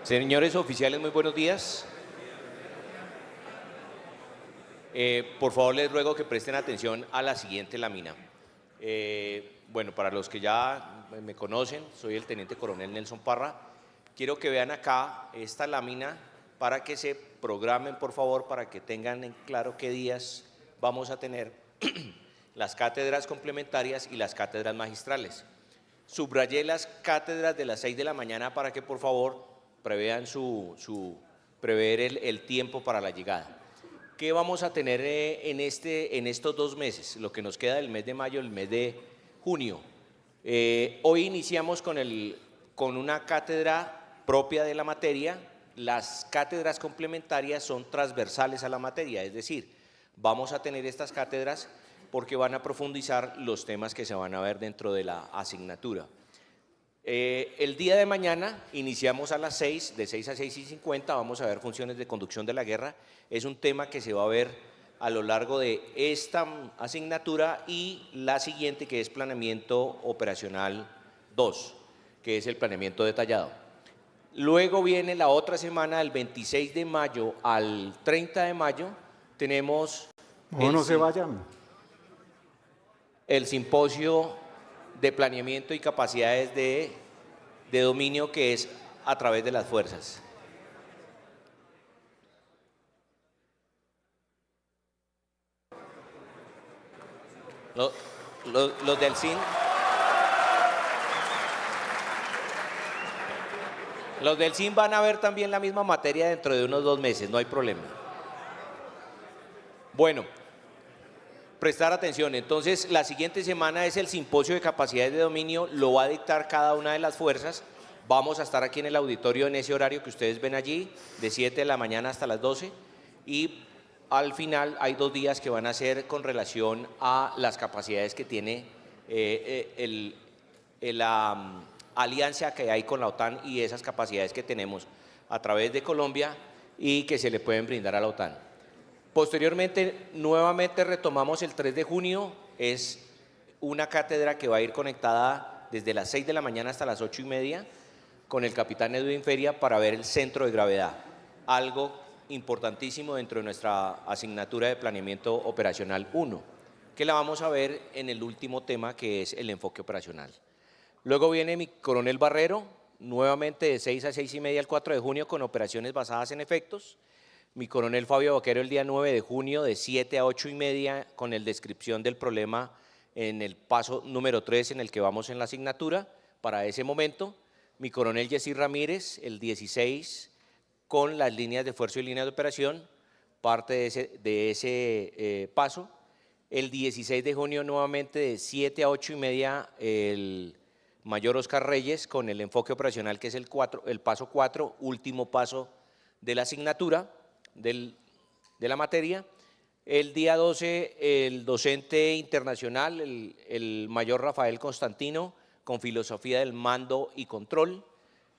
Señores oficiales, muy buenos días. Por favor, les ruego que presten atención a la siguiente lámina. Bueno, para los que ya me conocen, soy el teniente coronel Nelson Parra. Quiero que vean acá esta lámina para que se programen, por favor, para que tengan en claro qué días vamos a tener las cátedras complementarias y las cátedras magistrales. Subrayé las cátedras de las 6 de la mañana para que, por favor, prevean prever el tiempo para la llegada. ¿Qué vamos a tener en estos 2 meses? Lo que nos queda del mes de mayo, el mes de junio. Hoy iniciamos con una cátedra propia de la materia. Las cátedras complementarias son transversales a la materia, es decir, vamos a tener estas cátedras porque van a profundizar los temas que se van a ver dentro de la asignatura. El día de mañana iniciamos a las 6, de 6 a 6:50, vamos a ver funciones de conducción de la guerra. Es un tema que se va a ver a lo largo de esta asignatura y la siguiente, que es planeamiento operacional 2, que es el planeamiento detallado. Luego viene la otra semana, del 26 de mayo al 30 de mayo, tenemos… No se vayan. El simposio de planeamiento y capacidades de dominio, que es a través de las fuerzas. Los del CIN. Los del CIN van a ver también la misma materia dentro de unos 2 meses, no hay problema. Bueno, prestar atención. Entonces, la siguiente semana es el simposio de capacidades de dominio, lo va a dictar cada una de las fuerzas. Vamos a estar aquí en el auditorio en ese horario que ustedes ven allí, de 7 de la mañana hasta las 12, y al final hay 2 días que van a ser con relación a las capacidades que tiene la alianza que hay con la OTAN y esas capacidades que tenemos a través de Colombia y que se le pueden brindar a la OTAN. Posteriormente, nuevamente retomamos el 3 de junio, es una cátedra que va a ir conectada desde las 6 de la mañana hasta las 8:30 con el capitán Edwin Feria para ver el centro de gravedad, algo importantísimo dentro de nuestra asignatura de planeamiento operacional 1, que la vamos a ver en el último tema, que es el enfoque operacional. Luego viene mi coronel Barrero, nuevamente de 6 a 6:30 el 4 de junio con operaciones basadas en efectos. Mi coronel Fabio Vaquero el día 9 de junio de 7 a 8:30 con el descripción del problema en el paso número 3 en el que vamos en la asignatura para ese momento. Mi coronel Jessy Ramírez el 16 con las líneas de esfuerzo y líneas de operación, parte de ese paso. El 16 de junio nuevamente de 7 a 8:30 el mayor Oscar Reyes con el enfoque operacional, que es el paso 4, último paso de la asignatura de la materia. El día 12 el docente internacional, el mayor Rafael Constantino, con filosofía del mando y control.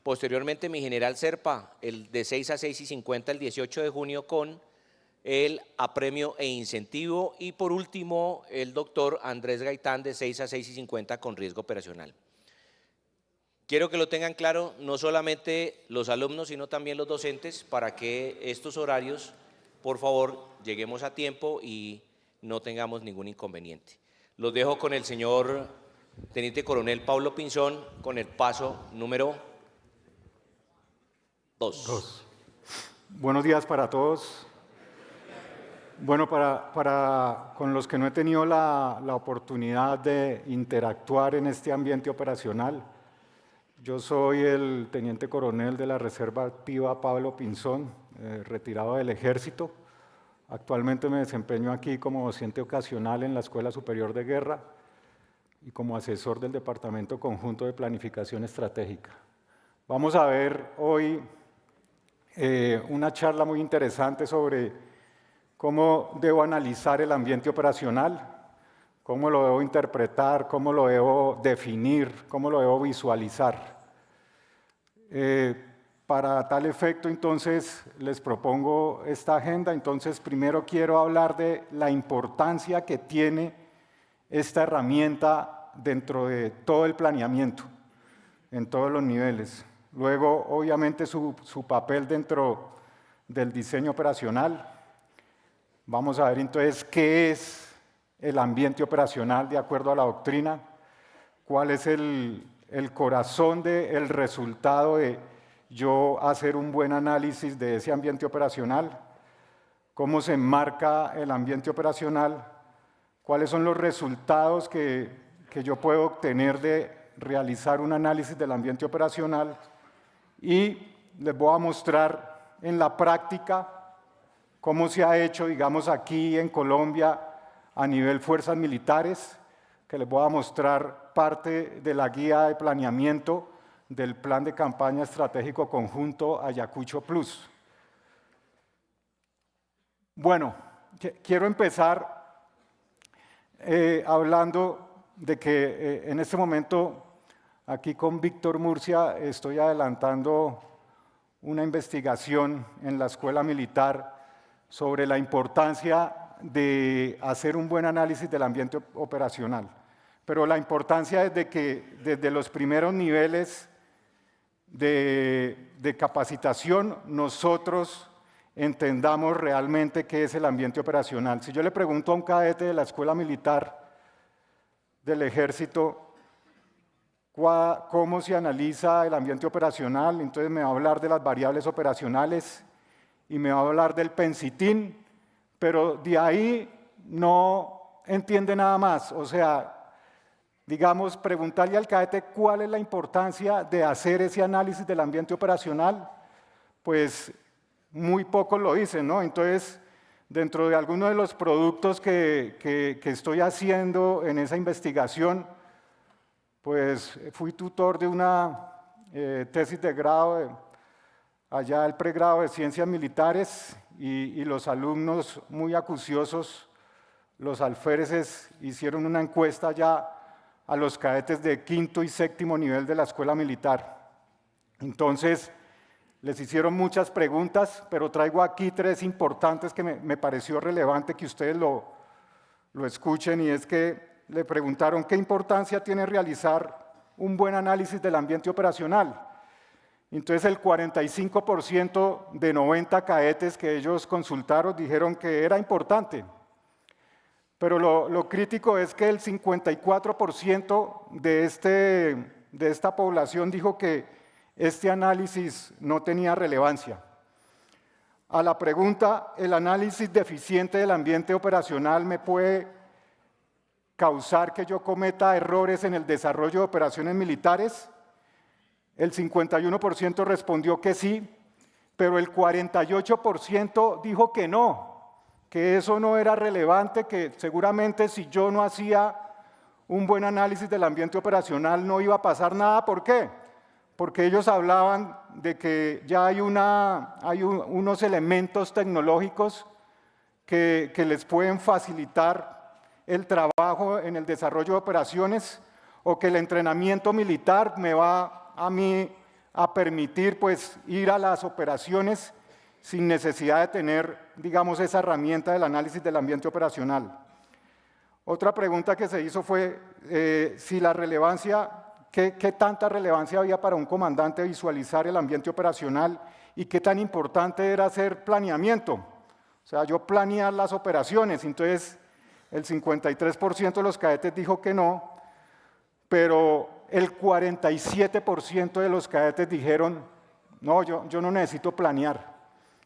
Posteriormente mi general Serpa, el de 6 a 6:50 el 18 de junio con el apremio e incentivo. Y por último el doctor Andrés Gaitán de 6 a 6:50 con riesgo operacional. Quiero que lo tengan claro, no solamente los alumnos, sino también los docentes, para que estos horarios, por favor, lleguemos a tiempo y no tengamos ningún inconveniente. Los dejo con el señor teniente coronel Pablo Pinzón con el paso número 2. Buenos días para todos. Bueno, con los que no he tenido la oportunidad de interactuar en este ambiente operacional, yo soy el teniente coronel de la Reserva Activa Pablo Pinzón, retirado del Ejército. Actualmente me desempeño aquí como docente ocasional en la Escuela Superior de Guerra y como asesor del Departamento Conjunto de Planificación Estratégica. Vamos a ver hoy una charla muy interesante sobre cómo debo analizar el ambiente operacional, cómo lo debo interpretar, cómo lo debo definir, cómo lo debo visualizar. Para tal efecto, entonces, les propongo esta agenda. Entonces, primero quiero hablar de la importancia que tiene esta herramienta dentro de todo el planeamiento, en todos los niveles. luego obviamente su papel dentro del diseño operacional. Vamos a ver entonces qué es el ambiente operacional de acuerdo a la doctrina, cuál es el corazón del resultado de yo hacer un buen análisis de ese ambiente operacional, cómo se enmarca el ambiente operacional, cuáles son los resultados que yo puedo obtener de realizar un análisis del ambiente operacional, y les voy a mostrar en la práctica cómo se ha hecho, digamos, aquí en Colombia a nivel fuerzas militares, que les voy a mostrar parte de la guía de planeamiento del Plan de Campaña Estratégico Conjunto Ayacucho Plus. Bueno, quiero empezar hablando de que en este momento aquí con Víctor Murcia estoy adelantando una investigación en la Escuela Militar sobre la importancia de hacer un buen análisis del ambiente operacional. Pero la importancia es de que desde los primeros niveles de capacitación nosotros entendamos realmente qué es el ambiente operacional. Si yo le pregunto a un cadete de la Escuela Militar del Ejército cómo se analiza el ambiente operacional, entonces me va a hablar de las variables operacionales y me va a hablar del pensitín, pero de ahí no entiende nada más. O sea, digamos, preguntarle al cadete cuál es la importancia de hacer ese análisis del ambiente operacional, pues muy pocos lo dicen, ¿no? Entonces, dentro de algunos de los productos que estoy haciendo en esa investigación, pues fui tutor de una tesis de grado, allá el pregrado de Ciencias Militares, y los alumnos muy acuciosos, los alféreces, hicieron una encuesta ya a los cadetes de quinto y séptimo nivel de la Escuela Militar. Entonces, les hicieron muchas preguntas, pero traigo aquí tres importantes que me pareció relevante que ustedes lo escuchen, y es que le preguntaron qué importancia tiene realizar un buen análisis del ambiente operacional. Entonces el 45% de 90 cadetes que ellos consultaron dijeron que era importante. Pero lo crítico es que el 54% de esta población dijo que este análisis no tenía relevancia. A la pregunta, ¿el análisis deficiente del ambiente operacional me puede causar que yo cometa errores en el desarrollo de operaciones militares? El 51% respondió que sí, pero el 48% dijo que no, que eso no era relevante, que seguramente si yo no hacía un buen análisis del ambiente operacional no iba a pasar nada. ¿Por qué? Porque ellos hablaban de que ya hay unos elementos tecnológicos que les pueden facilitar el trabajo en el desarrollo de operaciones, o que el entrenamiento militar me va a mí a permitir pues ir a las operaciones sin necesidad de tener, digamos, esa herramienta del análisis del ambiente operacional. Otra pregunta que se hizo fue si la relevancia, qué tanta relevancia había para un comandante visualizar el ambiente operacional y qué tan importante era hacer planeamiento. O sea, yo planear las operaciones. Entonces, el 53% de los cadetes dijo que no, pero el 47% de los cadetes dijeron, no, yo no necesito planear.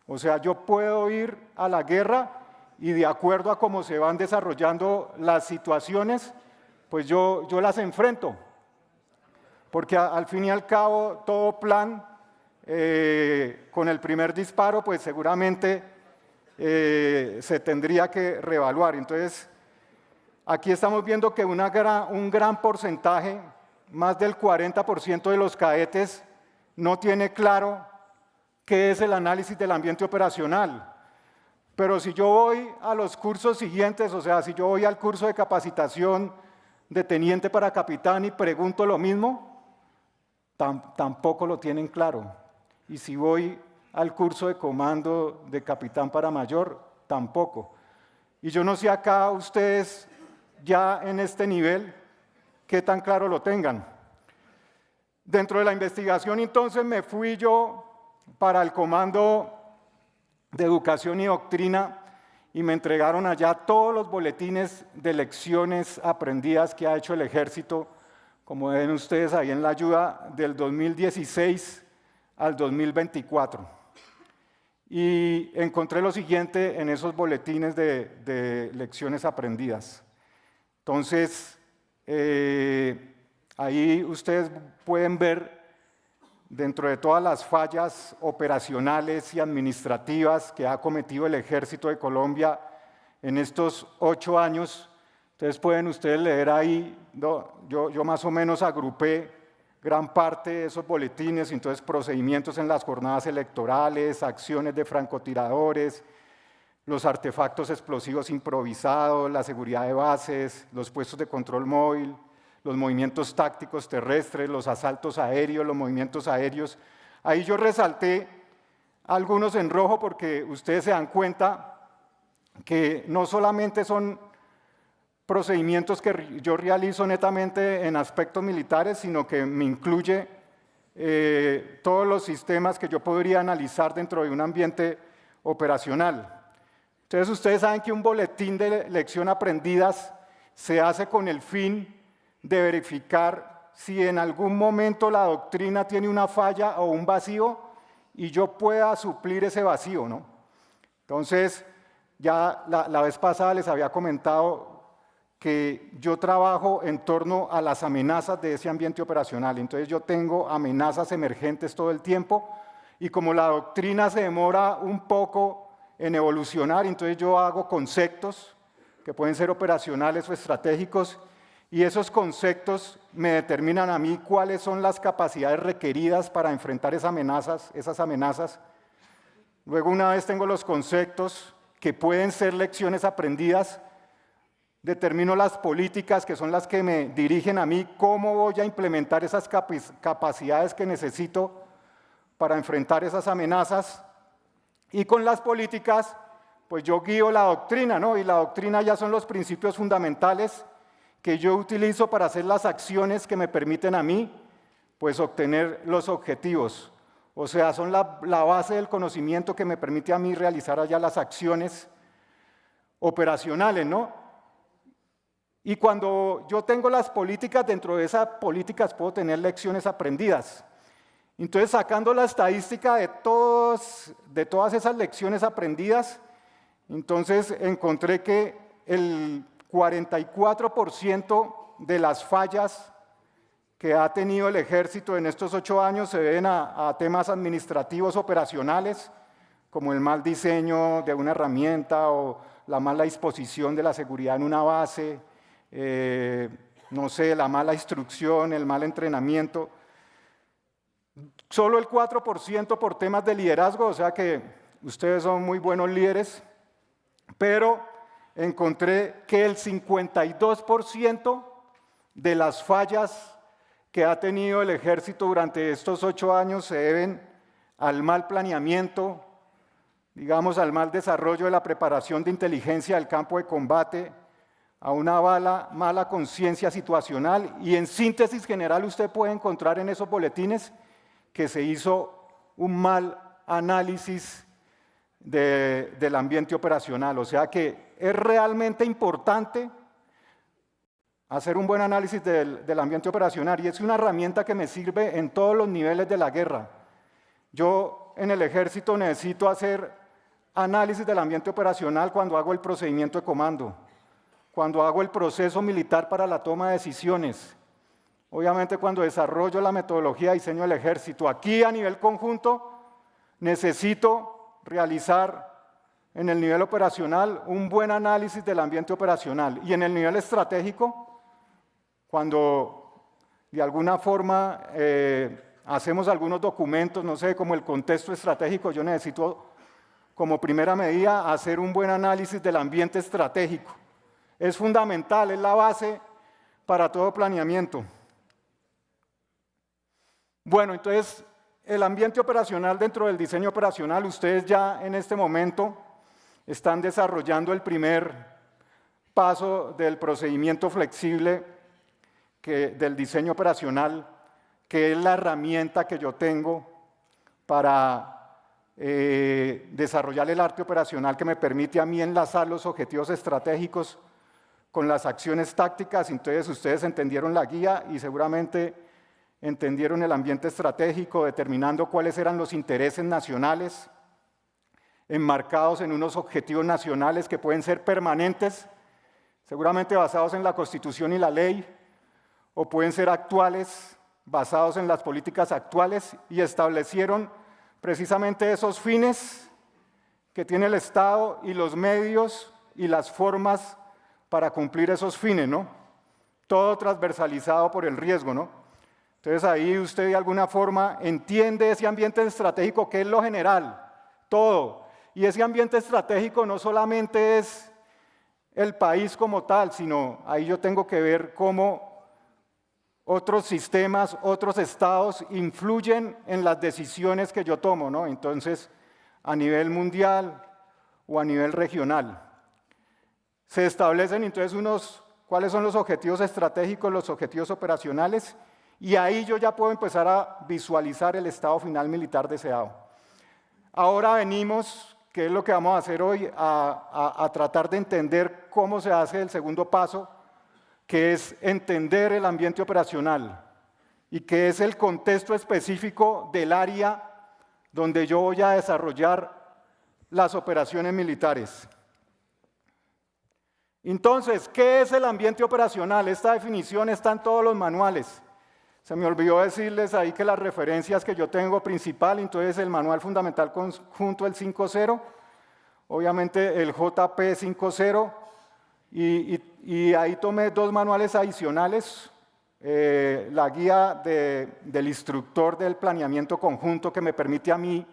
O sea, yo puedo ir a la guerra y de acuerdo a cómo se van desarrollando las situaciones, pues yo las enfrento. Porque al fin y al cabo, todo plan, con el primer disparo, pues seguramente se tendría que reevaluar. Entonces, aquí estamos viendo que un gran porcentaje, más del 40% de los cadetes, no tiene claro qué es el análisis del ambiente operacional. Pero si yo voy a los cursos siguientes, o sea, si yo voy al curso de capacitación de teniente para capitán y pregunto lo mismo, tampoco lo tienen claro. Y si voy al curso de comando de capitán para mayor, tampoco. Y yo no sé acá ustedes ya en este nivel qué tan claro lo tengan. Dentro de la investigación, entonces, me fui yo para el Comando de Educación y Doctrina y me entregaron allá todos los boletines de lecciones aprendidas que ha hecho el Ejército, como ven ustedes ahí en la ayuda, del 2016 al 2024. Y encontré lo siguiente en esos boletines de lecciones aprendidas. Entonces, ahí ustedes pueden ver, dentro de todas las fallas operacionales y administrativas que ha cometido el Ejército de Colombia en estos 8 años, entonces pueden ustedes leer ahí, yo más o menos agrupé gran parte de esos boletines, entonces procedimientos en las jornadas electorales, acciones de francotiradores, los artefactos explosivos improvisados, la seguridad de bases, los puestos de control móvil, los movimientos tácticos terrestres, los asaltos aéreos, los movimientos aéreos. Ahí yo resalté algunos en rojo porque ustedes se dan cuenta que no solamente son procedimientos que yo realizo netamente en aspectos militares, sino que me incluye todos los sistemas que yo podría analizar dentro de un ambiente operacional. Entonces ustedes saben que un boletín de lección aprendidas se hace con el fin de verificar si en algún momento la doctrina tiene una falla o un vacío y yo pueda suplir ese vacío, ¿no? Entonces, ya la vez pasada les había comentado que yo trabajo en torno a las amenazas de ese ambiente operacional. Entonces yo tengo amenazas emergentes todo el tiempo y como la doctrina se demora un poco en evolucionar, entonces yo hago conceptos que pueden ser operacionales o estratégicos y esos conceptos me determinan a mí cuáles son las capacidades requeridas para enfrentar esas amenazas. Luego, una vez tengo los conceptos que pueden ser lecciones aprendidas, determino las políticas que son las que me dirigen a mí, cómo voy a implementar esas capacidades que necesito para enfrentar esas amenazas. Y con las políticas, pues yo guío la doctrina, ¿no? Y la doctrina ya son los principios fundamentales que yo utilizo para hacer las acciones que me permiten a mí, pues obtener los objetivos. O sea, son la base del conocimiento que me permite a mí realizar allá las acciones operacionales, ¿no? Y cuando yo tengo las políticas, dentro de esas políticas puedo tener lecciones aprendidas. Entonces, sacando la estadística de todas esas lecciones aprendidas, entonces encontré que el 44% de las fallas que ha tenido el Ejército en estos 8 años se deben a temas administrativos operacionales, como el mal diseño de una herramienta o la mala disposición de la seguridad en una base, no sé, la mala instrucción, el mal entrenamiento. Solo el 4% por temas de liderazgo, o sea que ustedes son muy buenos líderes, pero encontré que el 52% de las fallas que ha tenido el Ejército durante estos 8 años se deben al mal planeamiento, digamos al mal desarrollo de la preparación de inteligencia del campo de combate, a una mala conciencia situacional y en síntesis general usted puede encontrar en esos boletines que se hizo un mal análisis del ambiente operacional, o sea que es realmente importante hacer un buen análisis del ambiente operacional y es una herramienta que me sirve en todos los niveles de la guerra. Yo en el Ejército necesito hacer análisis del ambiente operacional cuando hago el procedimiento de comando, cuando hago el proceso militar para la toma de decisiones, obviamente cuando desarrollo la metodología de diseño del Ejército. Aquí a nivel conjunto necesito realizar en el nivel operacional un buen análisis del ambiente operacional y en el nivel estratégico, cuando de alguna forma hacemos algunos documentos, no sé, como el contexto estratégico, yo necesito como primera medida hacer un buen análisis del ambiente estratégico. Es fundamental, es la base para todo planeamiento. Bueno, entonces, el ambiente operacional dentro del diseño operacional, ustedes ya en este momento están desarrollando el primer paso del procedimiento flexible del diseño operacional, que es la herramienta que yo tengo para desarrollar el arte operacional que me permite a mí enlazar los objetivos estratégicos con las acciones tácticas. Entonces ustedes entendieron la guía y seguramente entendieron el ambiente estratégico, determinando cuáles eran los intereses nacionales, enmarcados en unos objetivos nacionales que pueden ser permanentes, seguramente basados en la Constitución y la ley, o pueden ser actuales, basados en las políticas actuales, y establecieron precisamente esos fines que tiene el Estado y los medios y las formas para cumplir esos fines, ¿no? Todo transversalizado por el riesgo, ¿no? Entonces ahí usted de alguna forma entiende ese ambiente estratégico que es lo general, todo. Y ese ambiente estratégico no solamente es el país como tal, sino ahí yo tengo que ver cómo otros sistemas, otros estados influyen en las decisiones que yo tomo, ¿no? Entonces, a nivel mundial o a nivel regional. Se establecen entonces cuáles son los objetivos estratégicos, los objetivos operacionales, y ahí yo ya puedo empezar a visualizar el estado final militar deseado. Ahora venimos, que es lo que vamos a hacer hoy, a tratar de entender cómo se hace el segundo paso, que es entender el ambiente operacional y que es el contexto específico del área donde yo voy a desarrollar las operaciones militares. Entonces, ¿qué es el ambiente operacional? Esta definición está en todos los manuales. Se me olvidó decirles ahí que las referencias que yo tengo principal, entonces el Manual Fundamental Conjunto, el 5.0, obviamente el JP 5.0, y ahí tomé 2 manuales adicionales, la guía del instructor del planeamiento conjunto que me permite a mí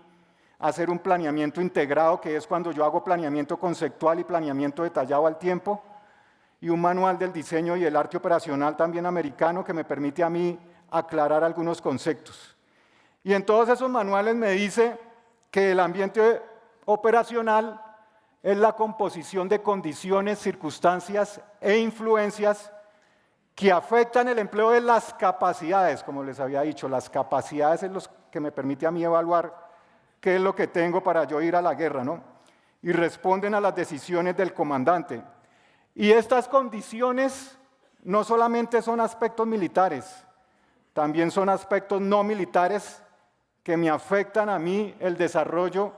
hacer un planeamiento integrado, que es cuando yo hago planeamiento conceptual y planeamiento detallado al tiempo, y un manual del diseño y el arte operacional también americano que me permite a mí aclarar algunos conceptos. Y en todos esos manuales me dice que el ambiente operacional es la composición de condiciones, circunstancias e influencias que afectan el empleo de las capacidades, como les había dicho, las capacidades es lo que me permite a mí evaluar qué es lo que tengo para yo ir a la guerra, ¿no? Y responden a las decisiones del comandante. Y estas condiciones no solamente son aspectos militares, también son aspectos no militares que me afectan a mí el desarrollo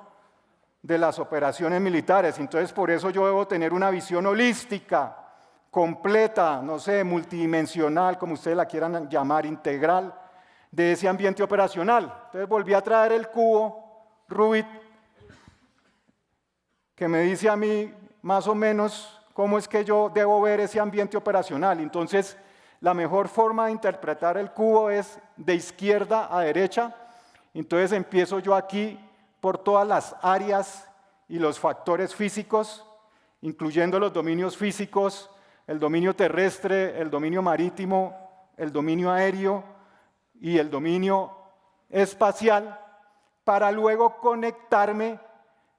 de las operaciones militares. Entonces, por eso yo debo tener una visión holística, completa, no sé, multidimensional, como ustedes la quieran llamar, integral, de ese ambiente operacional. Entonces, volví a traer el cubo Rubik, que me dice a mí más o menos cómo es que yo debo ver ese ambiente operacional. Entonces, la mejor forma de interpretar el cubo es de izquierda a derecha. Entonces, empiezo yo aquí por todas las áreas y los factores físicos, incluyendo los dominios físicos, el dominio terrestre, el dominio marítimo, el dominio aéreo y el dominio espacial, para luego conectarme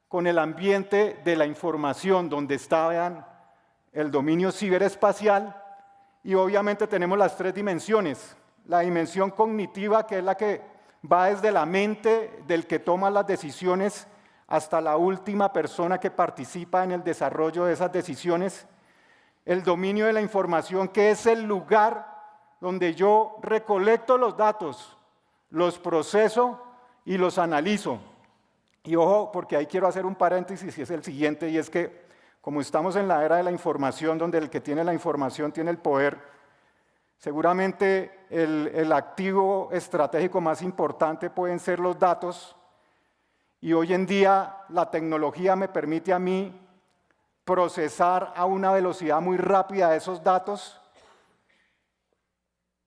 con el ambiente de la información, donde está el dominio ciberespacial, y obviamente tenemos las 3 dimensiones. La dimensión cognitiva, que es la que va desde la mente del que toma las decisiones hasta la última persona que participa en el desarrollo de esas decisiones. El dominio de la información, que es el lugar donde yo recolecto los datos, los proceso y los analizo. Y ojo, porque ahí quiero hacer un paréntesis, y es el siguiente, y es que como estamos en la era de la información, donde el que tiene la información tiene el poder, seguramente el activo estratégico más importante pueden ser los datos, y hoy en día la tecnología me permite a mí procesar a una velocidad muy rápida esos datos,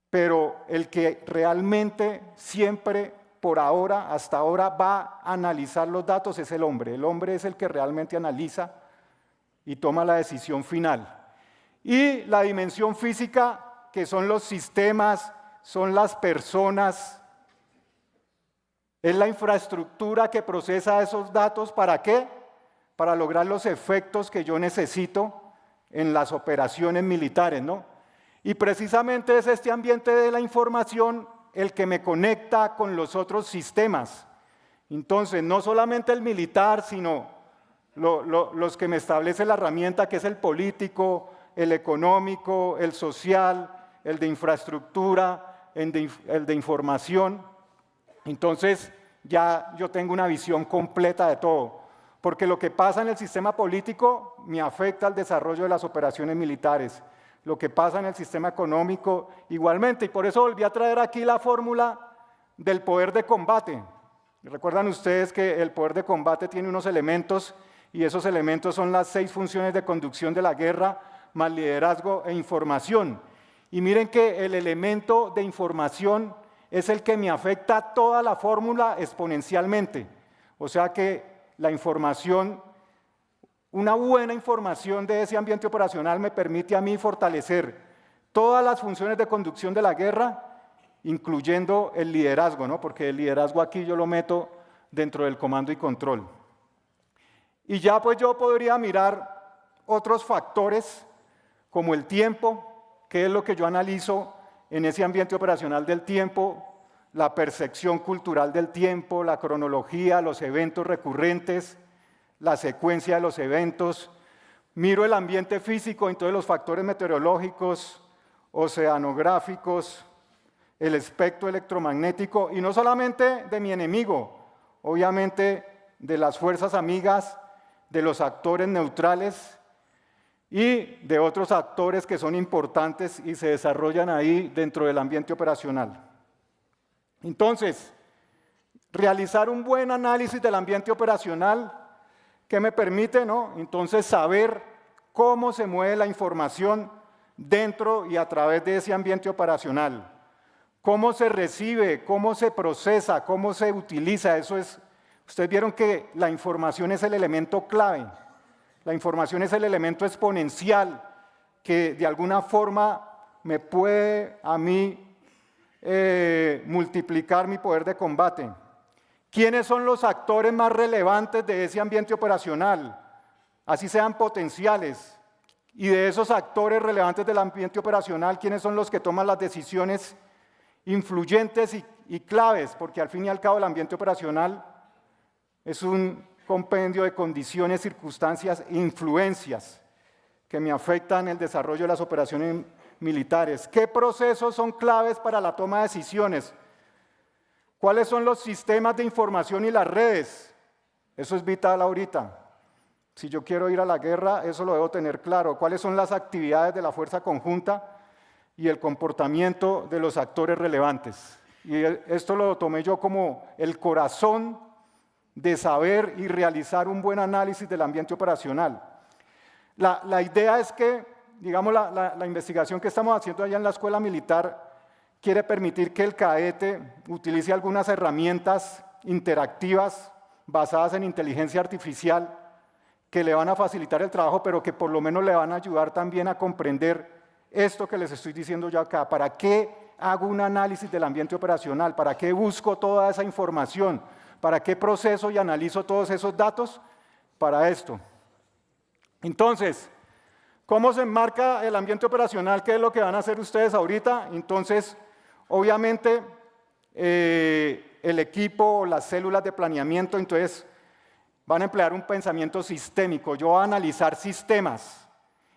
pero el que realmente siempre, por ahora, hasta ahora, va a analizar los datos es el hombre. El hombre es el que realmente analiza y toma la decisión final. Y la dimensión física, que son los sistemas, son las personas, es la infraestructura que procesa esos datos. ¿Para qué? Para lograr los efectos que yo necesito en las operaciones militares, ¿no? Y precisamente es este ambiente de la información el que me conecta con los otros sistemas. Entonces, no solamente el militar, sino los que me establece la herramienta, que es el político, el económico, el social, el de infraestructura, el de información. Entonces, ya yo tengo una visión completa de todo, porque lo que pasa en el sistema político me afecta al desarrollo de las operaciones militares, lo que pasa en el sistema económico igualmente, y por eso volví a traer aquí la fórmula del poder de combate. Recuerdan ustedes que el poder de combate tiene unos elementos, y esos elementos son las 6 funciones de conducción de la guerra, más liderazgo e información. Y miren que el elemento de información es el que me afecta toda la fórmula exponencialmente. O sea que la información, una buena información de ese ambiente operacional me permite a mí fortalecer todas las funciones de conducción de la guerra, incluyendo el liderazgo, ¿no? Porque el liderazgo aquí yo lo meto dentro del comando y control. Y ya pues yo podría mirar otros factores como el tiempo, que es lo que yo analizo en ese ambiente operacional del tiempo, la percepción cultural del tiempo, la cronología, los eventos recurrentes, la secuencia de los eventos. Miro el ambiente físico, entonces los factores meteorológicos, oceanográficos, el espectro electromagnético, y no solamente de mi enemigo, obviamente de las fuerzas amigas, de los actores neutrales y de otros actores que son importantes y se desarrollan ahí dentro del ambiente operacional. Entonces, realizar un buen análisis del ambiente operacional que me permite, ¿no? Entonces, saber cómo se mueve la información dentro y a través de ese ambiente operacional. Cómo se recibe, cómo se procesa, cómo se utiliza. Eso es, ustedes vieron que la información es el elemento clave. La información es el elemento exponencial que de alguna forma me puede a mí multiplicar mi poder de combate. ¿Quiénes son los actores más relevantes de ese ambiente operacional? Así sean potenciales. Y de esos actores relevantes del ambiente operacional, ¿quiénes son los que toman las decisiones influyentes y claves? Porque al fin y al cabo el ambiente operacional es un compendio de condiciones, circunstancias e influencias que me afectan el desarrollo de las operaciones militares. ¿Qué procesos son claves para la toma de decisiones? ¿Cuáles son los sistemas de información y las redes? Eso es vital ahorita. Si yo quiero ir a la guerra, eso lo debo tener claro. ¿Cuáles son las actividades de la fuerza conjunta y el comportamiento de los actores relevantes? Y esto lo tomé yo como el corazón de saber y realizar un buen análisis del ambiente operacional. La idea es que, digamos, la investigación que estamos haciendo allá en la escuela militar quiere permitir que el cadete utilice algunas herramientas interactivas basadas en inteligencia artificial que le van a facilitar el trabajo, pero que por lo menos le van a ayudar también a comprender esto que les estoy diciendo yo acá. ¿Para qué hago un análisis del ambiente operacional? ¿Para qué busco toda esa información? ¿Para qué proceso y analizo todos esos datos? Para esto. Entonces, ¿cómo se enmarca el ambiente operacional? ¿Qué es lo que van a hacer ustedes ahorita? Entonces, obviamente, el equipo, las células de planeamiento, entonces, van a emplear un pensamiento sistémico. Yo voy a analizar sistemas,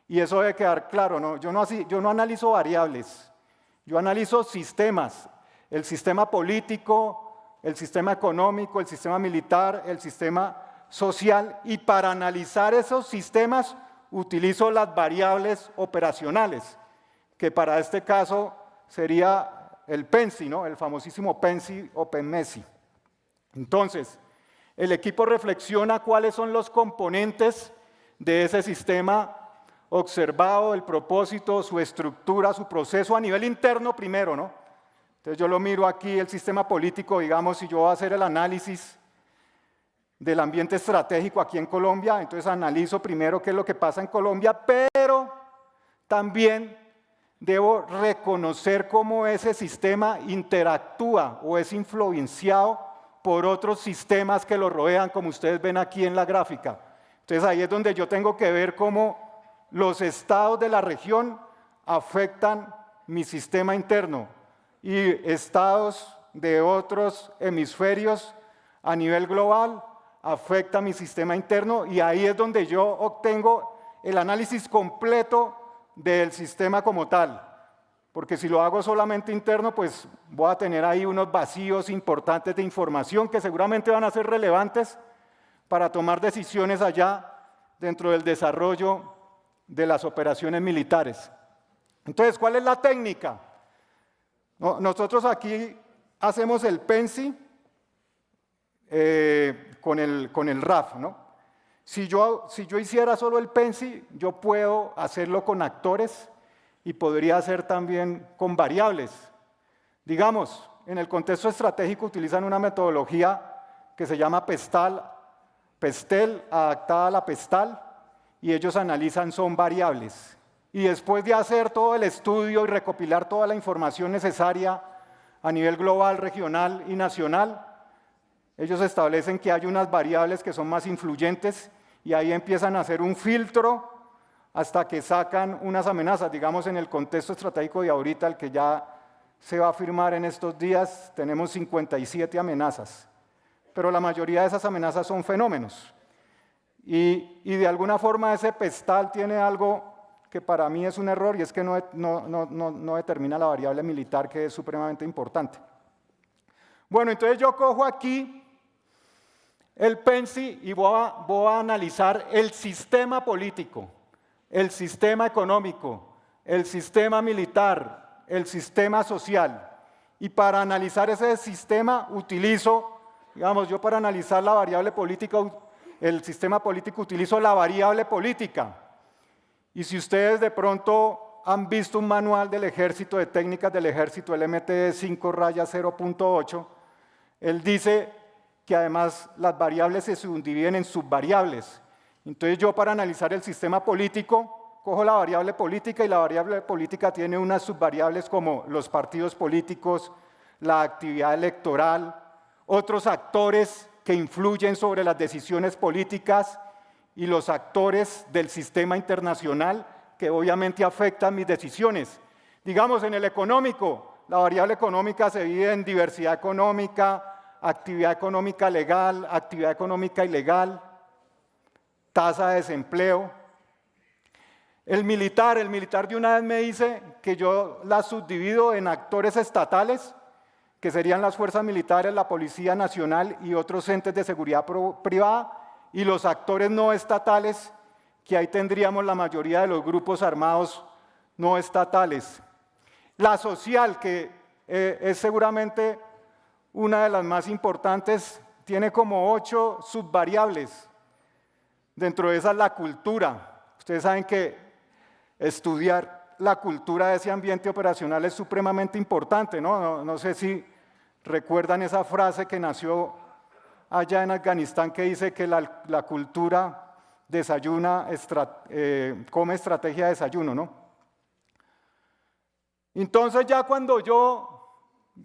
y eso debe quedar claro, ¿no? Yo no analizo variables, yo analizo sistemas, el sistema político, el sistema económico, el sistema militar, el sistema social, y para analizar esos sistemas utilizo las variables operacionales, que para este caso sería el PENSI, ¿no? El famosísimo PENSI o PENMESI. Entonces, el equipo reflexiona cuáles son los componentes de ese sistema observado, el propósito, su estructura, su proceso a nivel interno primero, ¿no? Entonces yo lo miro aquí, el sistema político, digamos, si yo voy a hacer el análisis del ambiente estratégico aquí en Colombia, entonces analizo primero qué es lo que pasa en Colombia, pero también debo reconocer cómo ese sistema interactúa o es influenciado por otros sistemas que lo rodean, como ustedes ven aquí en la gráfica. Entonces ahí es donde yo tengo que ver cómo los estados de la región afectan mi sistema interno y estados de otros hemisferios a nivel global afecta mi sistema interno, y ahí es donde yo obtengo el análisis completo del sistema como tal. Porque si lo hago solamente interno, pues voy a tener ahí unos vacíos importantes de información que seguramente van a ser relevantes para tomar decisiones allá dentro del desarrollo de las operaciones militares. Entonces, ¿cuál es la técnica? Nosotros aquí hacemos el PENSI con el RAF, ¿no? Si yo hiciera solo el PENSI, yo puedo hacerlo con actores y podría hacer también con variables. Digamos, en el contexto estratégico utilizan una metodología que se llama PESTEL, adaptada a la PESTAL, y ellos analizan son variables. Y después de hacer todo el estudio y recopilar toda la información necesaria a nivel global, regional y nacional, ellos establecen que hay unas variables que son más influyentes y ahí empiezan a hacer un filtro hasta que sacan unas amenazas. Digamos, en el contexto estratégico de ahorita, el que ya se va a firmar en estos días, tenemos 57 amenazas, pero la mayoría de esas amenazas son fenómenos. Y de alguna forma ese PESTAL tiene algo que para mí es un error, y es que no determina la variable militar, que es supremamente importante. Bueno, entonces yo cojo aquí el PENSI y voy a analizar el sistema político, el sistema económico, el sistema militar, el sistema social. Y para analizar ese sistema utilizo, digamos, yo para analizar la variable política, el sistema político, utilizo la variable política. Y si ustedes de pronto han visto un manual del ejército, de técnicas del ejército, el MTE 5-0.8, él dice que además las variables se subdividen en subvariables. Entonces yo, para analizar el sistema político, cojo la variable política, y la variable política tiene unas subvariables como los partidos políticos, la actividad electoral, otros actores que influyen sobre las decisiones políticas y los actores del sistema internacional que obviamente afectan mis decisiones. Digamos, en el económico, la variable económica se divide en diversidad económica, actividad económica legal, actividad económica ilegal, tasa de desempleo. El militar de una vez me dice que yo la subdivido en actores estatales, que serían las fuerzas militares, la Policía Nacional y otros entes de seguridad privada, y los actores no estatales, que ahí tendríamos la mayoría de los grupos armados no estatales. La social, que es seguramente una de las más importantes, tiene como 8 subvariables. Dentro de esas, la cultura. Ustedes saben que estudiar la cultura de ese ambiente operacional es supremamente importante, ¿no? No sé si recuerdan esa frase que nació allá en Afganistán, que dice que la cultura desayuna, come estrategia de desayuno, ¿no? Entonces ya cuando yo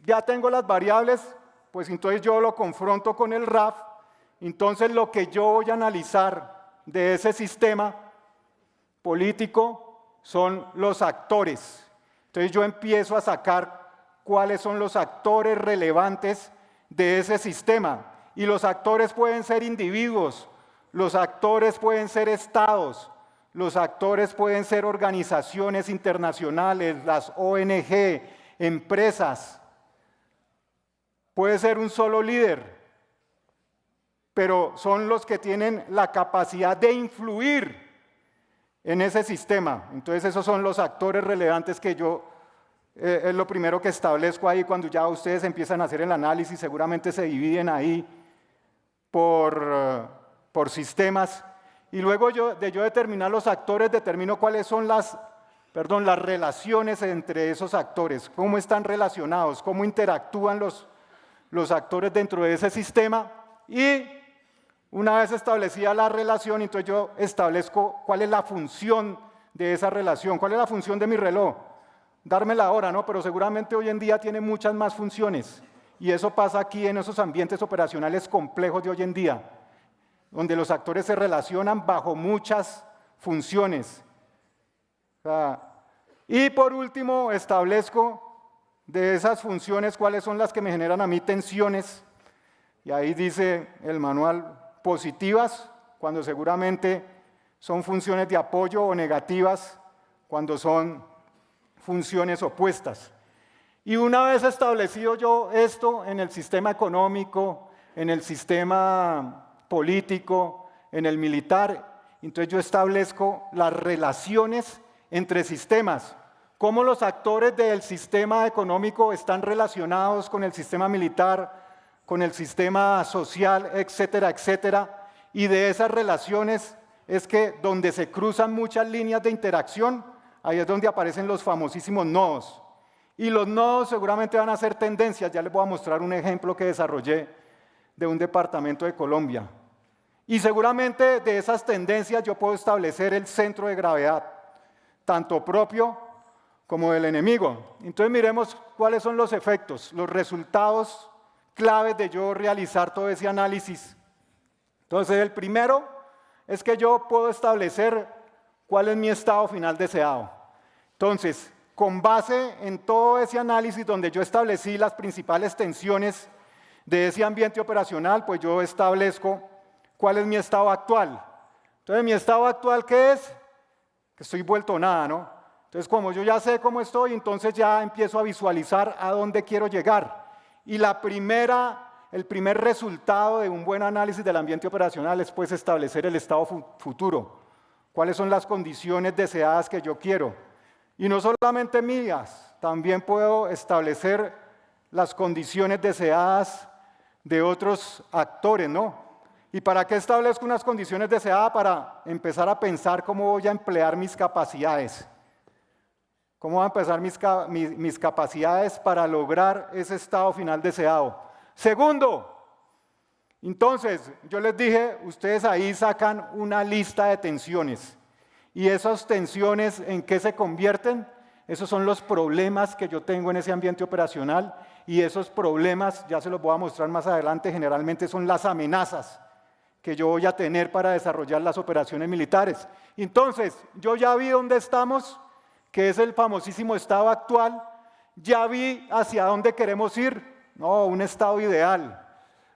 ya tengo las variables, pues entonces yo lo confronto con el RAF. Entonces lo que yo voy a analizar de ese sistema político son los actores. Entonces yo empiezo a sacar cuáles son los actores relevantes de ese sistema. Y los actores pueden ser individuos, los actores pueden ser estados, los actores pueden ser organizaciones internacionales, las ONG, empresas. Puede ser un solo líder, pero son los que tienen la capacidad de influir en ese sistema. Entonces esos son los actores relevantes que yo, es lo primero que establezco ahí. Cuando ya ustedes empiezan a hacer el análisis, seguramente se dividen ahí por sistemas. Y luego yo determinar los actores, determino cuáles son las relaciones entre esos actores, cómo están relacionados, cómo interactúan los actores dentro de ese sistema. Y una vez establecida la relación, entonces yo establezco cuál es la función de esa relación, cuál es la función de mi reloj. Darme la hora, ¿no? Pero seguramente hoy en día tiene muchas más funciones. Y eso pasa aquí en esos ambientes operacionales complejos de hoy en día, donde los actores se relacionan bajo muchas funciones. Y por último, establezco de esas funciones, cuáles son las que me generan a mí tensiones. Y ahí dice el manual, positivas, cuando seguramente son funciones de apoyo, o negativas, cuando son funciones opuestas. Y una vez establecido yo esto en el sistema económico, en el sistema político, en el militar, entonces yo establezco las relaciones entre sistemas, cómo los actores del sistema económico están relacionados con el sistema militar, con el sistema social, etcétera, etcétera. Y de esas relaciones es que donde se cruzan muchas líneas de interacción, ahí es donde aparecen los famosísimos nodos. Y los nodos seguramente van a ser tendencias. Ya les voy a mostrar un ejemplo que desarrollé de un departamento de Colombia. Y seguramente de esas tendencias yo puedo establecer el centro de gravedad, tanto propio como del enemigo. Entonces miremos cuáles son los efectos, los resultados claves de yo realizar todo ese análisis. Entonces el primero es que yo puedo establecer cuál es mi estado final deseado. Entonces, con base en todo ese análisis donde yo establecí las principales tensiones de ese ambiente operacional, pues yo establezco cuál es mi estado actual. Entonces, ¿mi estado actual qué es? Que estoy vuelto nada, ¿no? Entonces, como yo ya sé cómo estoy, entonces ya empiezo a visualizar a dónde quiero llegar. Y el primer resultado de un buen análisis del ambiente operacional es pues establecer el estado futuro. ¿Cuáles son las condiciones deseadas que yo quiero? Y no solamente mías, también puedo establecer las condiciones deseadas de otros actores, ¿no? ¿Y para qué establezco unas condiciones deseadas? Para empezar a pensar cómo voy a emplear mis capacidades. ¿Cómo voy a empezar mis capacidades para lograr ese estado final deseado? Segundo, entonces, yo les dije, ustedes ahí sacan una lista de tensiones. ¿Y esas tensiones en qué se convierten? Esos son los problemas que yo tengo en ese ambiente operacional, y esos problemas, ya se los voy a mostrar más adelante, generalmente son las amenazas que yo voy a tener para desarrollar las operaciones militares. Entonces, yo ya vi dónde estamos, que es el famosísimo estado actual, ya vi hacia dónde queremos ir, no, un estado ideal,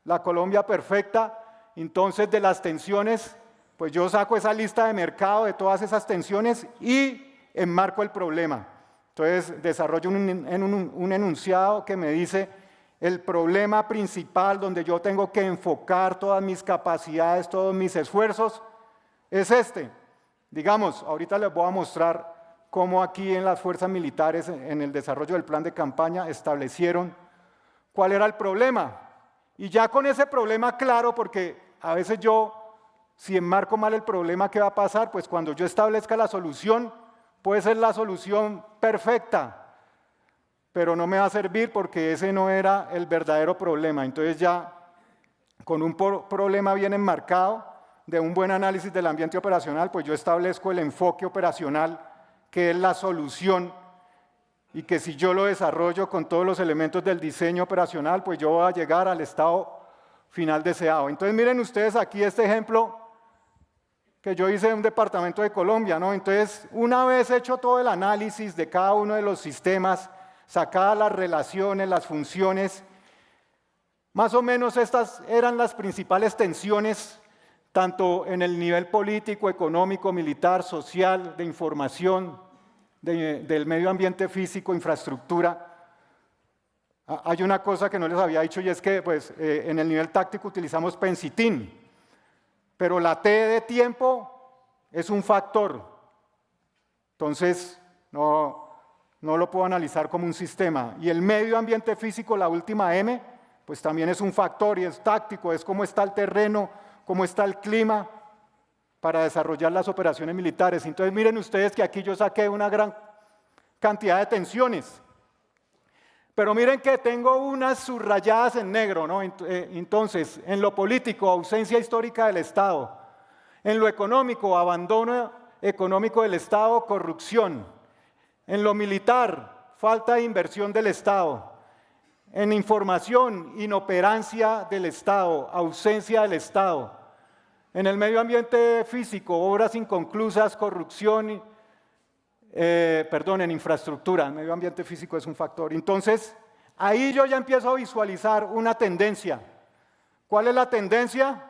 la Colombia perfecta. Entonces, de las tensiones, pues yo saco esa lista de mercado de todas esas tensiones y enmarco el problema. Entonces desarrollo un enunciado que me dice el problema principal donde yo tengo que enfocar todas mis capacidades, todos mis esfuerzos, es este. Digamos, ahorita les voy a mostrar cómo aquí en las fuerzas militares, en el desarrollo del plan de campaña, establecieron cuál era el problema. Y ya con ese problema claro, porque a veces si enmarco mal el problema, ¿qué va a pasar? Pues cuando yo establezca la solución, puede ser la solución perfecta, pero no me va a servir porque ese no era el verdadero problema. Entonces ya con un problema bien enmarcado, de un buen análisis del ambiente operacional, pues yo establezco el enfoque operacional, que es la solución, y que si yo lo desarrollo con todos los elementos del diseño operacional, pues yo voy a llegar al estado final deseado. Entonces miren ustedes aquí este ejemplo que yo hice en un departamento de Colombia, ¿no? Entonces, una vez hecho todo el análisis de cada uno de los sistemas, sacadas las relaciones, las funciones, más o menos estas eran las principales tensiones, tanto en el nivel político, económico, militar, social, de información, del medio ambiente físico, infraestructura. Hay una cosa que no les había dicho, y es que pues, en el nivel táctico utilizamos Pensitin, pero la T de tiempo es un factor. Entonces, no lo puedo analizar como un sistema. Y el medio ambiente físico, la última M, pues también es un factor y es táctico, es cómo está el terreno, cómo está el clima para desarrollar las operaciones militares. Entonces, miren ustedes que aquí yo saqué una gran cantidad de tensiones. Pero miren que tengo unas subrayadas en negro, ¿no? Entonces, en lo político, ausencia histórica del Estado. En lo económico, abandono económico del Estado, corrupción. En lo militar, falta de inversión del Estado. En información, inoperancia del Estado, ausencia del Estado. En el medio ambiente físico, obras inconclusas, corrupción, en infraestructura, el medio ambiente físico es un factor. Entonces, ahí yo ya empiezo a visualizar una tendencia. ¿Cuál es la tendencia?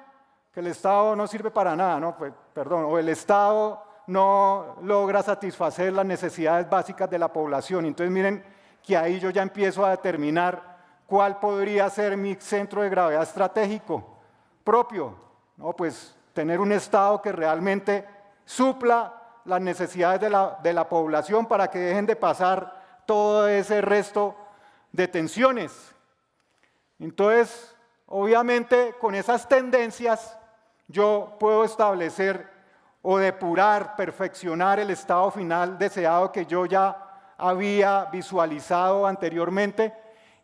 Que el Estado no sirve para nada, ¿no? Pues, o el Estado no logra satisfacer las necesidades básicas de la población. Entonces, miren que ahí yo ya empiezo a determinar cuál podría ser mi centro de gravedad estratégico propio, ¿no? Pues tener un Estado que realmente supla las necesidades de la población para que dejen de pasar todo ese resto de tensiones. Entonces, obviamente, con esas tendencias, yo puedo establecer o depurar, perfeccionar el estado final deseado que yo ya había visualizado anteriormente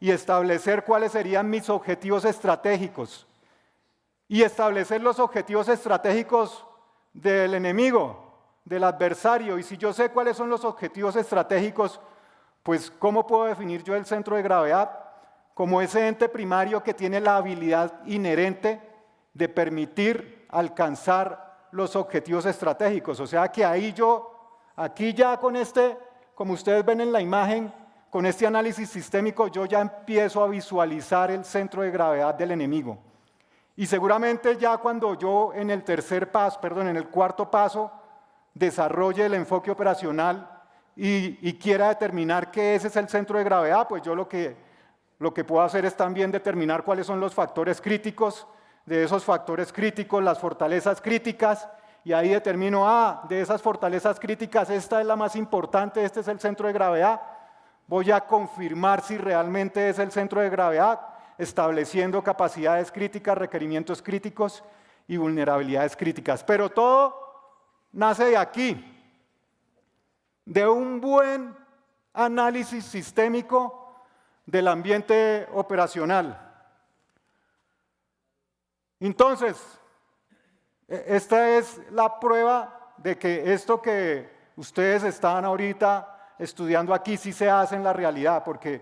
y establecer cuáles serían mis objetivos estratégicos. Y establecer los objetivos estratégicos del enemigo, del adversario. Y si yo sé cuáles son los objetivos estratégicos, pues ¿cómo puedo definir yo el centro de gravedad? Como ese ente primario que tiene la habilidad inherente de permitir alcanzar los objetivos estratégicos. O sea que ahí aquí ya con como ustedes ven en la imagen, con este análisis sistémico, yo ya empiezo a visualizar el centro de gravedad del enemigo. Y seguramente ya cuando yo en el cuarto paso, desarrolle el enfoque operacional y quiera determinar que ese es el centro de gravedad, pues yo lo que puedo hacer es también determinar cuáles son los factores críticos, de esos factores críticos, las fortalezas críticas, y ahí determino, de esas fortalezas críticas, esta es la más importante, este es el centro de gravedad. Voy a confirmar si realmente es el centro de gravedad, estableciendo capacidades críticas, requerimientos críticos y vulnerabilidades críticas. Pero todo nace de aquí, de un buen análisis sistémico del ambiente operacional. Entonces, esta es la prueba de que esto que ustedes están ahorita estudiando aquí sí se hace en la realidad, porque,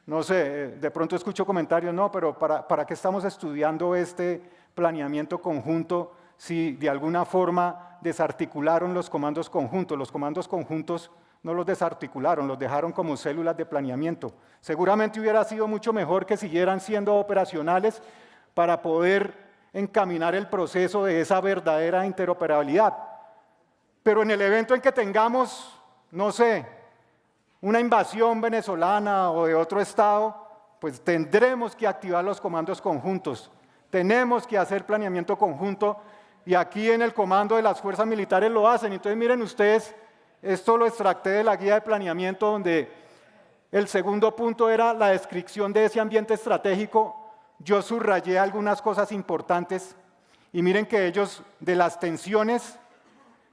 no sé, de pronto escucho comentarios, no, pero ¿para qué estamos estudiando este planeamiento conjunto si de alguna forma desarticularon los comandos conjuntos? Los comandos conjuntos no los desarticularon, los dejaron como células de planeamiento. Seguramente hubiera sido mucho mejor que siguieran siendo operacionales para poder encaminar el proceso de esa verdadera interoperabilidad. Pero en el evento en que tengamos, no sé, una invasión venezolana o de otro estado, pues tendremos que activar los comandos conjuntos, tenemos que hacer planeamiento conjunto, y aquí en el comando de las fuerzas militares lo hacen. Entonces miren ustedes, esto lo extracté de la guía de planeamiento, donde el segundo punto era la descripción de ese ambiente estratégico. Yo subrayé algunas cosas importantes y miren que ellos de las tensiones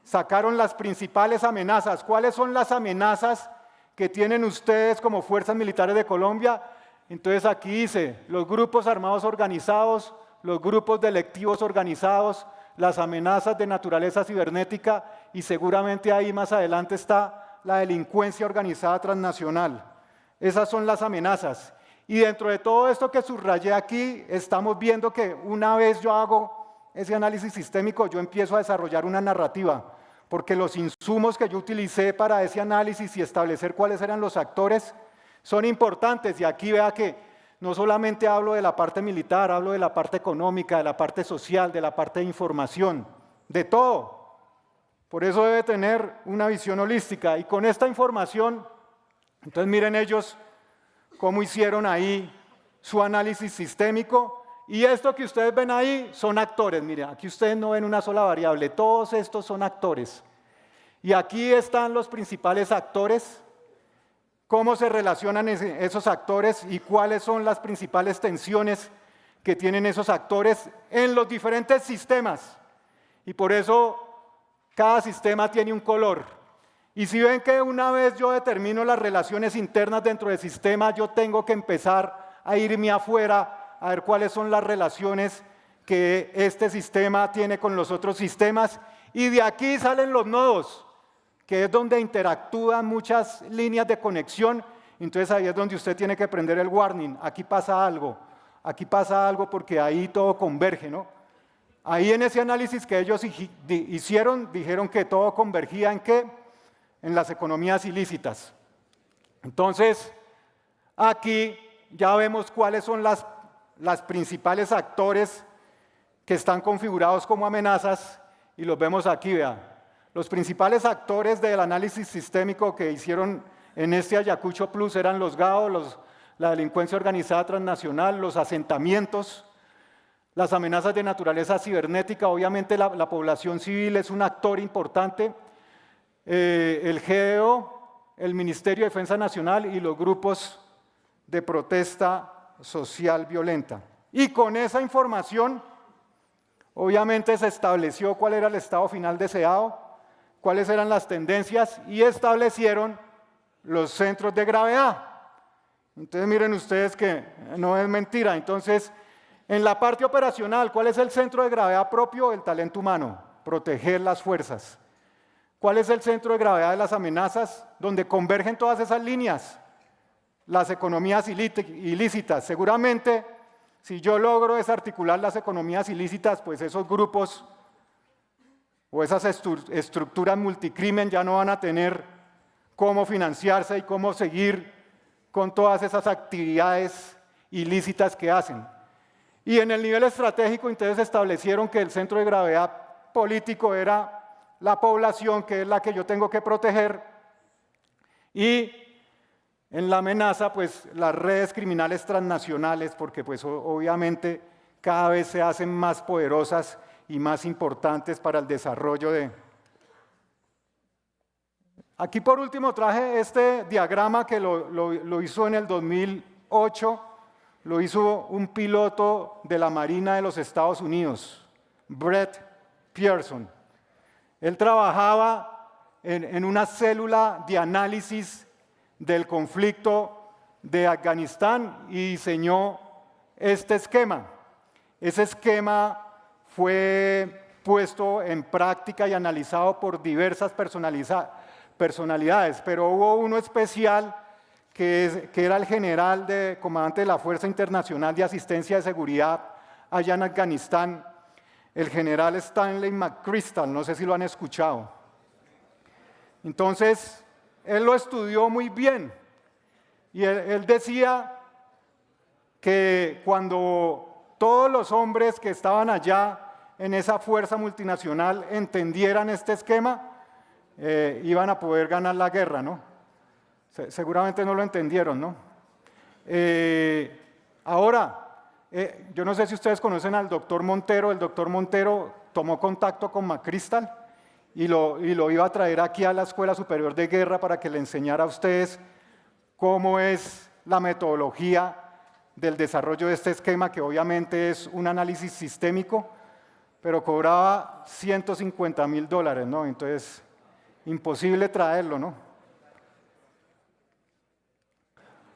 sacaron las principales amenazas. ¿Cuáles son las amenazas que tienen ustedes como fuerzas militares de Colombia? Entonces aquí dice, los grupos armados organizados, los grupos delictivos organizados, las amenazas de naturaleza cibernética, y seguramente ahí más adelante está la delincuencia organizada transnacional. Esas son las amenazas. Y dentro de todo esto que subrayé aquí, estamos viendo que una vez yo hago ese análisis sistémico, yo empiezo a desarrollar una narrativa, porque los insumos que yo utilicé para ese análisis y establecer cuáles eran los actores son importantes. Y aquí vea que no solamente hablo de la parte militar, hablo de la parte económica, de la parte social, de la parte de información, de todo. Por eso debe tener una visión holística. Y con esta información, entonces miren ellos cómo hicieron ahí su análisis sistémico. Y esto que ustedes ven ahí son actores. Miren, aquí ustedes no ven una sola variable, todos estos son actores. Y aquí están los principales actores, cómo se relacionan esos actores y cuáles son las principales tensiones que tienen esos actores en los diferentes sistemas. Y por eso cada sistema tiene un color. Y si ven que una vez yo determino las relaciones internas dentro del sistema, yo tengo que empezar a irme afuera a ver cuáles son las relaciones que este sistema tiene con los otros sistemas. Y de aquí salen los nodos, que es donde interactúan muchas líneas de conexión. Entonces ahí es donde usted tiene que prender el warning. Aquí pasa algo porque ahí todo converge, ¿no? Ahí en ese análisis que ellos hicieron, dijeron que todo convergía ¿en qué? en las economías ilícitas. Entonces, aquí ya vemos cuáles son las principales actores que están configurados como amenazas y los vemos aquí, vea. Los principales actores del análisis sistémico que hicieron en este Ayacucho Plus eran los GAO, la delincuencia organizada transnacional, los asentamientos, las amenazas de naturaleza cibernética. Obviamente la población civil es un actor importante, el GDO, el Ministerio de Defensa Nacional y los grupos de protesta social violenta. Y con esa información, obviamente se estableció cuál era el estado final deseado, cuáles eran las tendencias y establecieron los centros de gravedad. Entonces miren ustedes que no es mentira. Entonces, en la parte operacional, ¿cuál es el centro de gravedad propio? El talento humano, proteger las fuerzas. ¿Cuál es el centro de gravedad de las amenazas? Donde convergen todas esas líneas, las economías ilícitas. Seguramente, si yo logro desarticular las economías ilícitas, pues esos grupos o esas estructuras multicrimen ya no van a tener cómo financiarse y cómo seguir con todas esas actividades ilícitas que hacen. Y en el nivel estratégico, entonces establecieron que el centro de gravedad político era la población, que es la que yo tengo que proteger, y en la amenaza, pues las redes criminales transnacionales, porque pues obviamente cada vez se hacen más poderosas y más importantes para el desarrollo de... Aquí por último traje este diagrama que lo hizo en el 2008, lo hizo un piloto de la Marina de los Estados Unidos, Brett Pearson. Él trabajaba en una célula de análisis del conflicto de Afganistán y diseñó este esquema. Ese esquema fue puesto en práctica y analizado por diversas personalidades, pero hubo uno especial que era el general comandante de la Fuerza Internacional de Asistencia de Seguridad allá en Afganistán, el general Stanley McChrystal, no sé si lo han escuchado. Entonces, él lo estudió muy bien y él decía que cuando todos los hombres que estaban allá en esa fuerza multinacional entendieran este esquema, iban a poder ganar la guerra, ¿no? Seguramente no lo entendieron, ¿no? Ahora, yo no sé si ustedes conocen al doctor Montero. El doctor Montero tomó contacto con McChrystal y lo iba a traer aquí a la Escuela Superior de Guerra para que le enseñara a ustedes cómo es la metodología del desarrollo de este esquema, que obviamente es un análisis sistémico, pero cobraba $150,000, ¿no? Entonces, imposible traerlo, ¿no?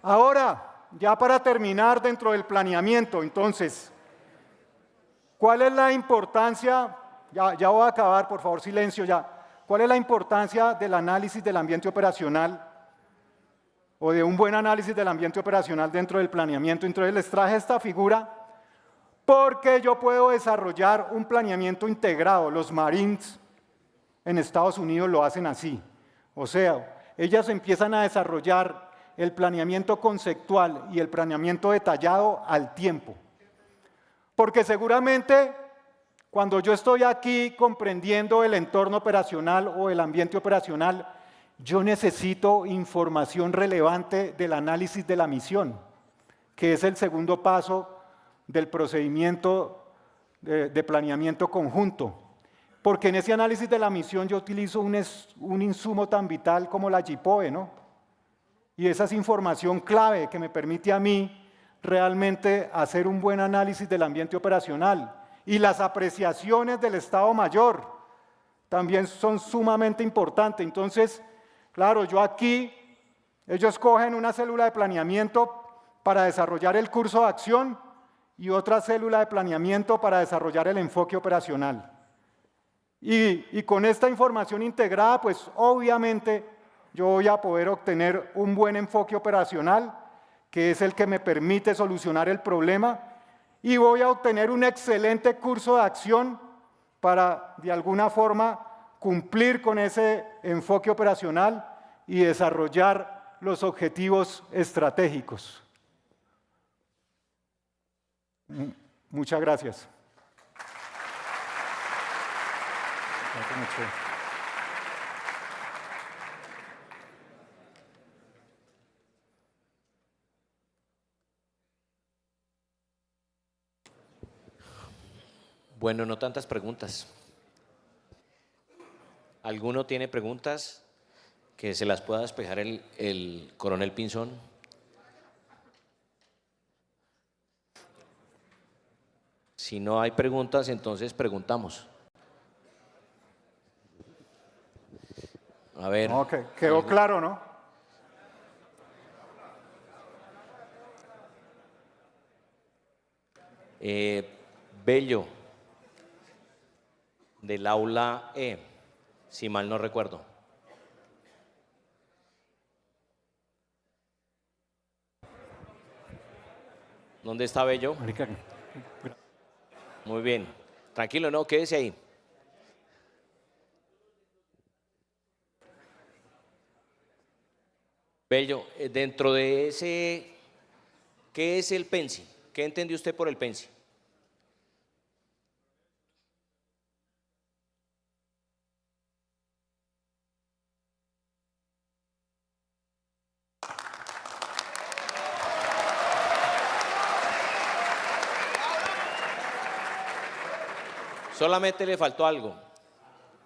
Ahora, ya para terminar dentro del planeamiento, entonces, ¿cuál es la importancia? Ya voy a acabar, por favor, silencio ya. ¿Cuál es la importancia del análisis del ambiente operacional o de un buen análisis del ambiente operacional dentro del planeamiento? Entonces les traje esta figura porque yo puedo desarrollar un planeamiento integrado. Los Marines en Estados Unidos lo hacen así. O sea, ellas empiezan a desarrollar el planeamiento conceptual y el planeamiento detallado al tiempo. Porque seguramente cuando yo estoy aquí comprendiendo el entorno operacional o el ambiente operacional, yo necesito información relevante del análisis de la misión, que es el segundo paso del procedimiento de planeamiento conjunto. Porque en ese análisis de la misión yo utilizo un insumo tan vital como la JIPOE, ¿no? Y esa es información clave que me permite a mí realmente hacer un buen análisis del ambiente operacional. Y las apreciaciones del Estado Mayor también son sumamente importantes. Entonces, claro, yo aquí, ellos cogen una célula de planeamiento para desarrollar el curso de acción y otra célula de planeamiento para desarrollar el enfoque operacional. Y con esta información integrada, pues obviamente yo voy a poder obtener un buen enfoque operacional, que es el que me permite solucionar el problema, y voy a obtener un excelente curso de acción para, de alguna forma, cumplir con ese enfoque operacional y desarrollar los objetivos estratégicos. Muchas gracias. Bueno, no tantas preguntas. ¿Alguno tiene preguntas que se las pueda despejar el coronel Pinzón? Si no hay preguntas, entonces preguntamos. A ver. Ok, quedó claro, ¿no? Bello, del aula E, si mal no recuerdo. ¿Dónde está Bello? Muy bien. Tranquilo, no, quédese ahí. Bello, dentro de ese, ¿qué es el PENSI? ¿Qué entendió usted por el PENSI? Solamente le faltó algo.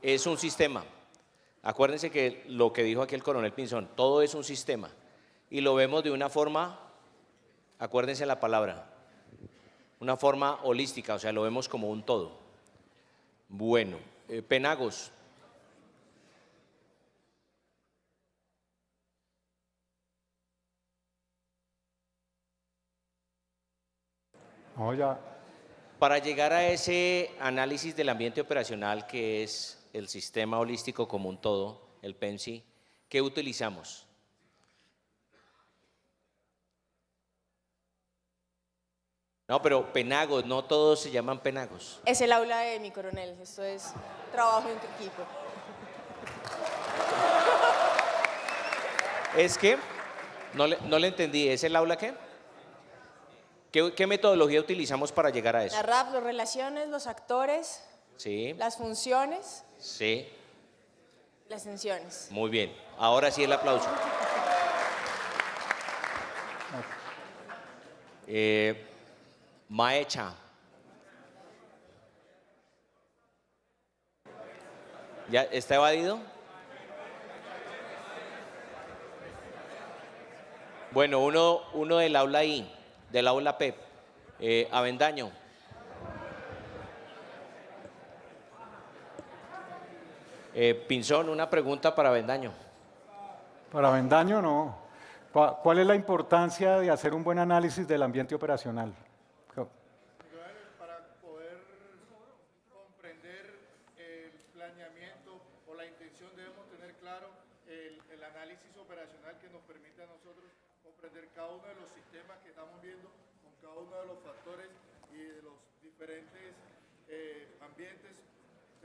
Es un sistema. Acuérdense que lo que dijo aquí el coronel Pinzón, todo es un sistema. Y lo vemos de una forma, acuérdense la palabra, una forma holística, o sea, lo vemos como un todo. Bueno, Penagos. No, ya. Para llegar a ese análisis del ambiente operacional, que es el sistema holístico como un todo, el PENSI, ¿qué utilizamos? No, pero Penagos, no todos se llaman Penagos. Es el aula de mi coronel, esto es trabajo en tu equipo. Es que, no le entendí, ¿es el aula qué? ¿Qué metodología utilizamos para llegar a eso? La RAP, las relaciones, los actores, Sí, las funciones, sí, las tensiones. muy bien. Ahora sí el aplauso. Maecha. ¿Ya está evadido? Bueno, uno del aula I, del aula P. Avendaño. Pinzón, una pregunta para Avendaño. Para Avendaño, no. ¿Cuál es la importancia de hacer un buen análisis del ambiente operacional? Para poder comprender el planeamiento o la intención debemos tener claro el análisis operacional que nos permite a nosotros comprender cada uno de los sistemas que estamos viendo con cada uno de los factores y de los diferentes ambientes,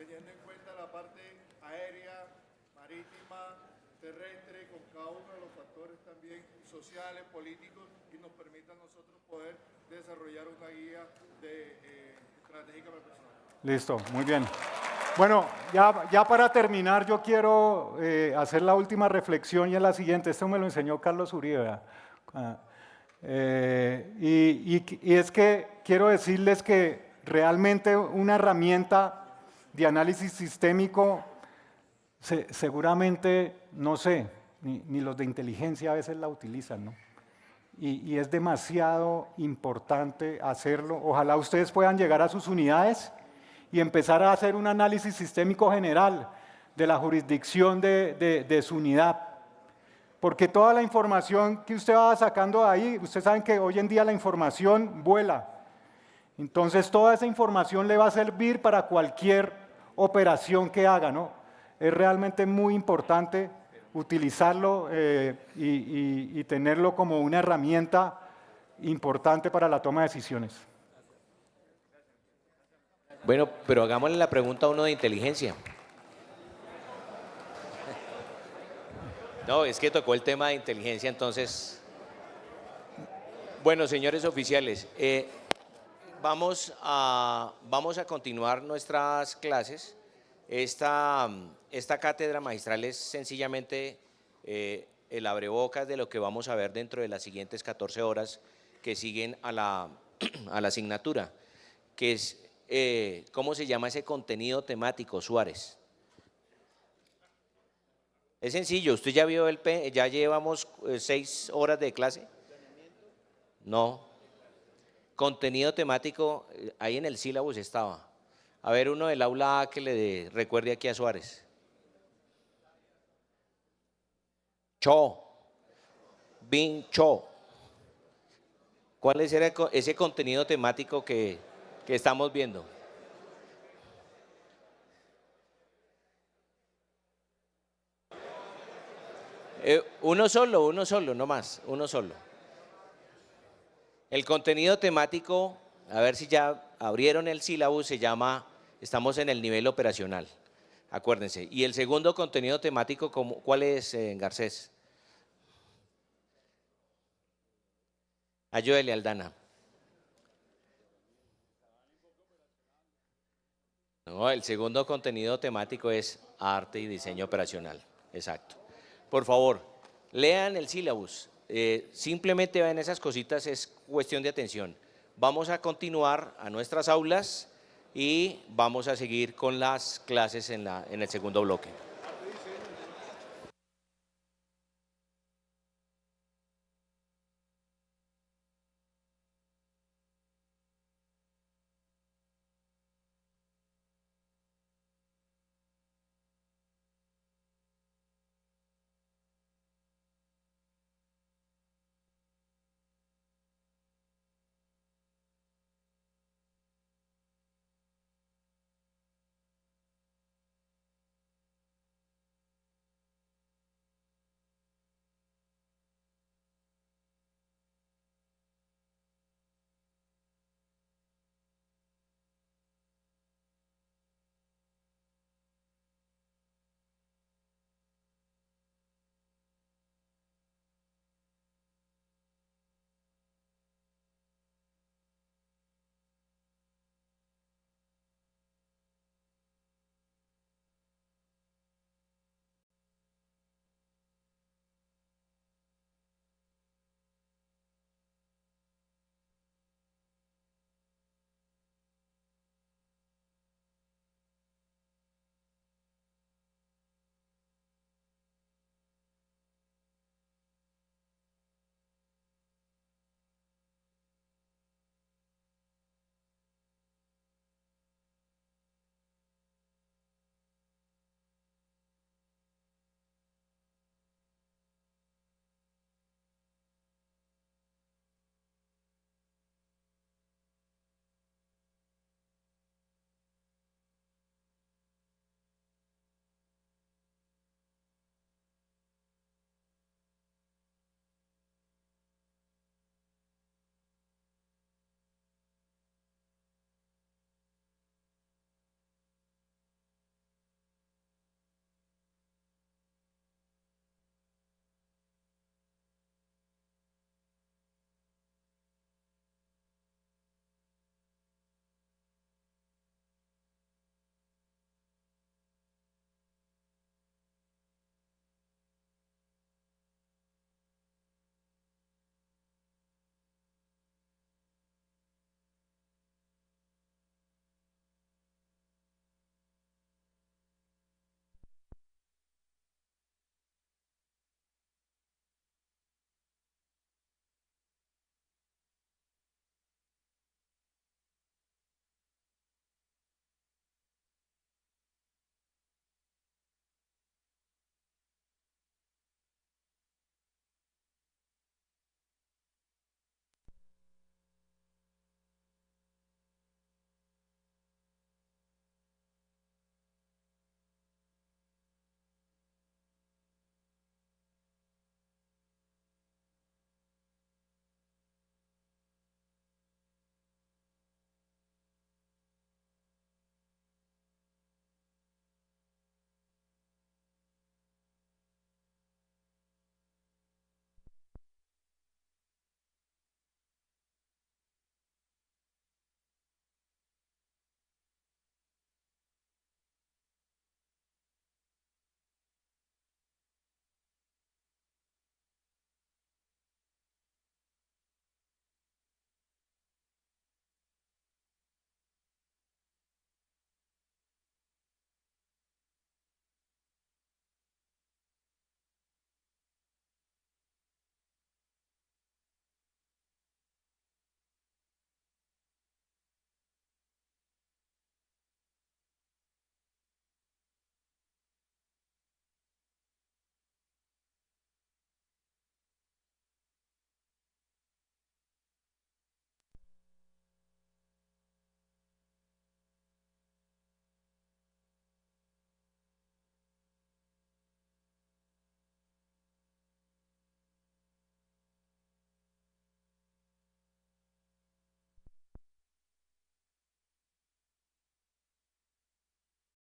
teniendo en cuenta la parte aérea, marítima, terrestre, con cada uno de los factores también sociales, políticos, y nos permite a nosotros poder desarrollar una guía estratégica para el personal. Listo, muy bien. Bueno, ya para terminar, yo quiero hacer la última reflexión y es la siguiente. Esto me lo enseñó Carlos Uribe. Y es que quiero decirles que realmente una herramienta de análisis sistémico, seguramente, no sé, ni los de inteligencia a veces la utilizan, ¿no? Y es demasiado importante hacerlo. Ojalá ustedes puedan llegar a sus unidades y empezar a hacer un análisis sistémico general de la jurisdicción de su unidad. Porque toda la información que usted va sacando de ahí, ustedes saben que hoy en día la información vuela. Entonces toda esa información le va a servir para cualquier operación que haga, ¿no? Es realmente muy importante utilizarlo y tenerlo como una herramienta importante para la toma de decisiones. Bueno, pero hagámosle la pregunta a uno de inteligencia. No, es que tocó el tema de inteligencia, entonces. Bueno, señores oficiales, vamos a continuar nuestras clases. Esta cátedra magistral es sencillamente el abrebocas de lo que vamos a ver dentro de las siguientes 14 horas que siguen a la asignatura, que es, ¿cómo se llama ese contenido temático, Suárez? Es sencillo, usted ya vio ya llevamos 6 horas de clase. No. Contenido temático, ahí en el sílabus estaba. A ver, uno del aula A que le recuerde aquí a Suárez. Cho. Bin Cho. ¿Cuál es ese contenido temático que estamos viendo? Uno solo, no más, uno solo. El contenido temático, a ver si ya abrieron el sílabus, se llama, estamos en el nivel operacional, acuérdense. Y el segundo contenido temático, ¿cuál es, Garcés? Ayúdele, Aldana. No, el segundo contenido temático es arte y diseño operacional, exacto. Por favor, lean el sílabus. Simplemente vean esas cositas, es cuestión de atención. Vamos a continuar a nuestras aulas y vamos a seguir con las clases en el segundo bloque.